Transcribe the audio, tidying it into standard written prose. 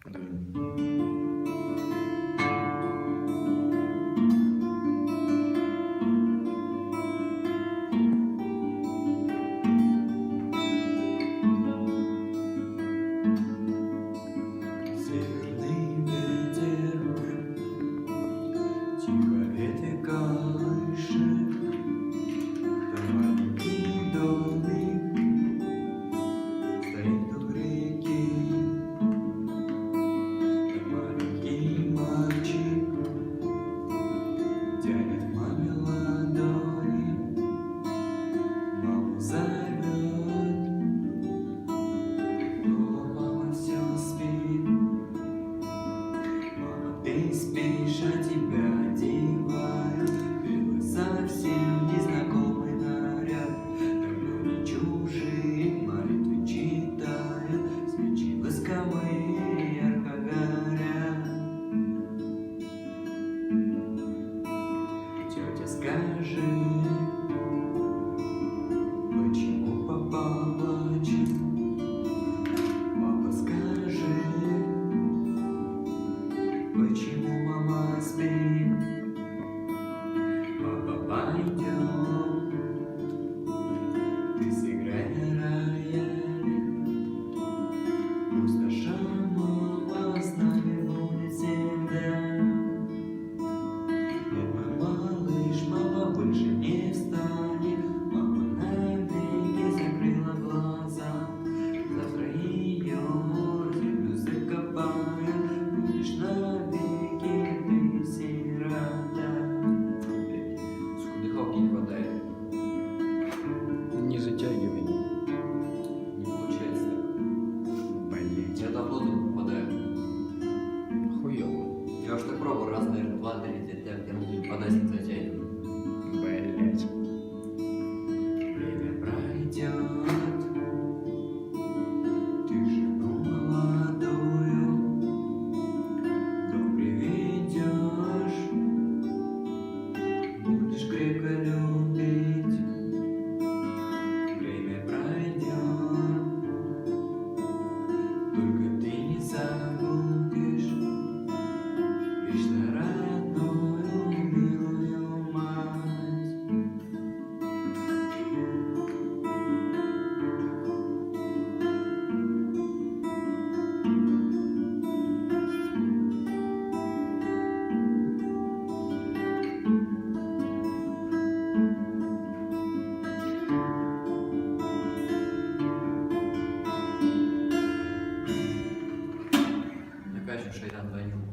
Да. Северный ветер тихо ветви колышет, там маленький домик стоит у реки, там маленький мальчик тянет маме ладони, маму зовет, но мама все спит. Ты спишь, а тебя одевают белый, совсем незнакомый наряд. Давно не чужие молитвы читают, свечи восковые ярко горят. Тетя, скажи, почему папа плачет? Папа, скажи, почему мама спит? Папа, пойдем, ты сыграй на рояле, пусть наша мама с нами будет всегда. Нет, мой малыш, мама больше не встанет, мама навеки закрыла глаза. Завтра ее в землю закопают, будешь навеки ты сирота. Дыхалки не хватает. Не затягивай. Не получается. Блять. Я до воду не попадаю. Хуёво. Я уже так пробовал раз, наверное, 2-3, я не попадаюсь, не затягиваю. Блять. Время пройдет, ты жену молодую дом приведешь, будешь крепко любить. Время пройдет, только ты не забудешь вечно родную милую мать. Опять же шайтан звонил.